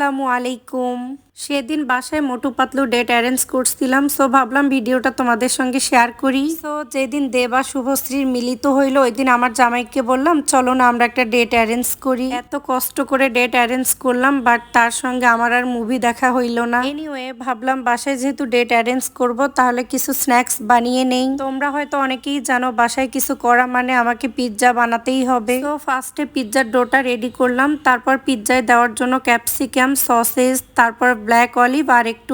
আসসালামু আলাইকুম। সেদিন বাসায় মোটু পাতলু ডেট অ্যারেঞ্জ করছিলাম, সো ভাবলাম ভিডিওটা তোমাদের সঙ্গে শেয়ার করি। সো যেদিন দেব আর শুভশ্রীর মিলিত হইলো ওই দিন আমার জামাইকে বললাম চলো না আমরা একটা ডেট অ্যারেঞ্জ করি। এত কষ্ট করে ডেট অ্যারেঞ্জ করলাম, বাট তার সঙ্গে আমার আর মুভি দেখা হইলো না। এনিওয়ে ভাবলাম বাসায় যেহেতু ডেট অ্যারেঞ্জ করব তাহলে কিছু স্ন্যাক্স বানিয়ে নেই। তোমরা হয়তো অনেকেই জানো বাসায় কিছু করা মানে আমাকে পিৎজা বানাতেই হবে। তো ফার্স্টে পিৎজার ডোটা রেডি করলাম, তারপর পিৎজায় দেওয়ার জন্য ক্যাপসিকাম, সসেজ, তারপর ব্ল্যাক অলিভ আর একটু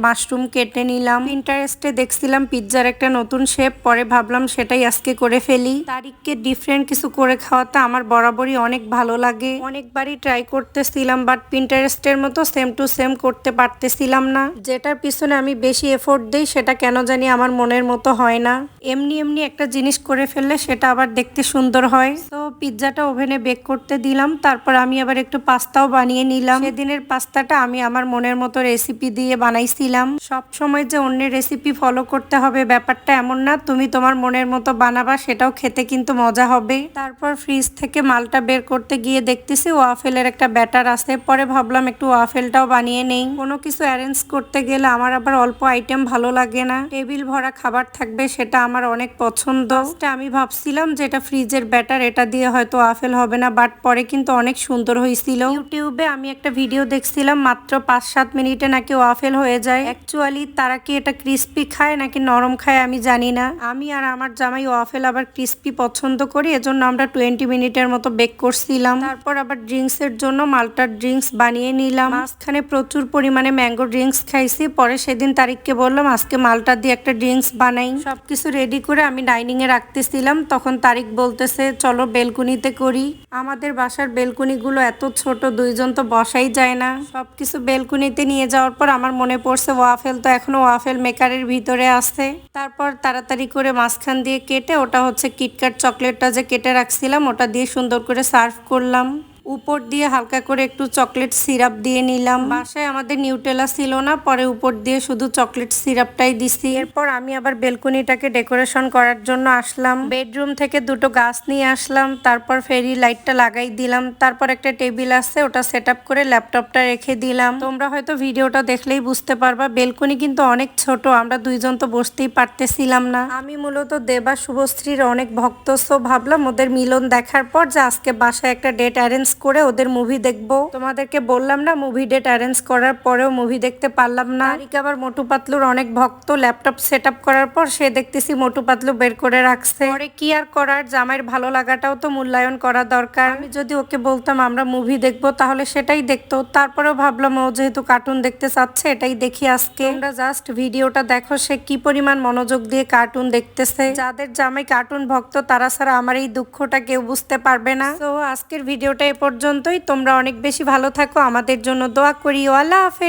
মাশরুম কেটে নিলাম। পিন্টারেস্টে দেখছিলাম পিৎজার একটা নতুন শেপ, পরে ভাবলাম সেটাই আজকে করে ফেলি। তারিখকে ডিফারেন্ট কিছু করে খাওয়াতে আমার বরাবরই অনেক ভালো লাগে। অনেকবারই ট্রাই করতেছিলাম, বাট পিন্টারেস্টের মতো সেম টু সেম করতে পারতেছিলাম না। যেটার পিছনে আমি বেশি এফোর্ট দিই সেটা কেন জানি আমার মনের মতো হয় না। এমনি এমনি একটা জিনিস করে ফেললে সেটা আবার দেখতে সুন্দর হয়। তো পিৎজাটা ওভেনে বেক করতে দিলাম, তারপর আমি আবার একটু পাস্তাও বানিয়ে নিলাম। সেদিনের পাস্তাটা আমি আমার মনের মতো রেসিপি দিয়ে বানাইছিলাম। সব সময় যে অন্যের রেসিপি ফলো করতে হবে ব্যাপারটা এমন না, তুমি তোমার মনের মতো বানাবা, সেটাও খেতে কিন্তু মজা হবে। তারপর ফ্রিজ থেকে মালটা বের করতে গিয়ে দেখতেছি ওয়াফেলের একটা ব্যাটার আছে, পরে ভাবলাম একটু ওয়াফেলটাও বানিয়ে নেই। কোনো কিছু অ্যারেঞ্জ করতে গেলে আমার আবার অল্প আইটেম ভালো লাগে না, টেবিল ভরা খাবার থাকবে সেটা আমার অনেক পছন্দ। আমি ভাবছিলাম যে এটা ফ্রিজের ব্যাটার, এটা দিয়ে হয়তো ওয়াফেল হবে না, বাট পরে কিন্তু অনেক সুন্দর হয়েছিল। ইউটিউবে আমি একটা ভিডিও দেখছিলাম মাত্র 5-7 মিনিটে নাকি ওয়াফেল হয়ে যায়। অ্যাকচুয়ালি তারা কি এটা ক্রিস্পি খায় নাকি নরম খায় আমি জানি না। আমি আর আমার জামাই ওয়াফেল আবার ক্রিস্পি পছন্দ করি, এজন্য আমরা 20 মিনিটের মতো বেক করছিলাম। তারপর আবার ড্রিঙ্কস এর জন্য মাল্টার ড্রিঙ্কস বানিয়ে নিলাম। মাঝখানে প্রচুর পরিমাণে ম্যাঙ্গো ড্রিঙ্কস খাইছি, পরে সেদিন তারিখকে বললাম আজকে মাল্টা দিয়ে একটা ড্রিঙ্কস বানাই। সবকিছু রেডি করে আমি ডাইনিং এ রাখতেছিলাম, তখন তারিক বলতেছে চলো বেলকুনিতে করি। আমাদের বাসার বেলকুনি গুলো এত ছোট, দুইজন তো বসাই যায় না। সবকিছু বেলকুনিতে নিয়ে যাওয়ার পর আমার মনে পড়ছে ওয়াফেল তো এখনো ওয়াফেল মেকারের ভিতরে আছে। তারপর তাড়াতাড়ি করে মাঝখান দিয়ে কেটে ওটা কিটক্যাট চকলেটটা যে কেটে রাখছিলাম ওটা দিয়ে সুন্দর করে সার্ভ করলাম। উপর দিয়ে হালকা করে একটু চকলেট সিরাপ দিয়ে নিলাম। বাসায় আমাদের নিউটেলা ছিল না, পরে উপর দিয়ে শুধু চকলেট সিরাপটাই দিছি। এরপর আমি আবার বেলকনিটাকে ডেকোরেশন করার জন্য আসলাম। বেডরুম থেকে দুটো গাছ নিয়ে আসলাম, তারপর ফেরি লাইটটা লাগাই দিলাম। তারপর একটা টেবিল আছে ওটা সেট আপ করে ল্যাপটপটা রেখে দিলাম। তোমরা হয়তো ভিডিওটা দেখলেই বুঝতে পারবা বেলকনি কিন্তু অনেক ছোট, আমরা দুইজন তো বসতেই পারতেছিলাম না। আমি মূলত দেবা শুভশ্রীর অনেক ভক্ত, সো ভাবলাম ওদের মিলন দেখার পর যে আজকে বাসায় একটা ডেট অ্যারেঞ্জ করে ওদের মুভি দেখবো। তোমাদেরকে বললাম না মুভি ডেট অ্যারেঞ্জ করার পরেও মুভি দেখতে পারলাম না। তারিক আবার মোটু পাতলুর অনেক ভক্ত, ল্যাপটপ সেট আপ করার পর সে দেখতেছি মোটু পাতলু বের করে রাখছে। পরে কি আর করার, জামাইয়ের ভালো লাগাটাও তো মূল্যায়ন করা দরকার। আমি যদি ওকে বলতাম আমরা মুভি দেখবো তাহলে সেটাই দেখতো, তারপরেও ভাবলাম ও যেহেতু কার্টুন দেখতে চাচ্ছে এটাই দেখি আজকে। তোমরা জাস্ট ভিডিওটা দেখো সে কি পরিমাণ মনোযোগ দিয়ে কার্টুন দেখতেছে। যাদের জামাই কার্টুন ভক্ত তারা ছাড়া আমার এই দুঃখটা কেউ বুঝতে পারবে না। তো আজকের ভিডিওটা এ পর্যন্তই। তোমরা অনেক বেশি ভালো থাকো, আমাদের জন্য দোয়া করিও। আল্লাহ হাফেজ।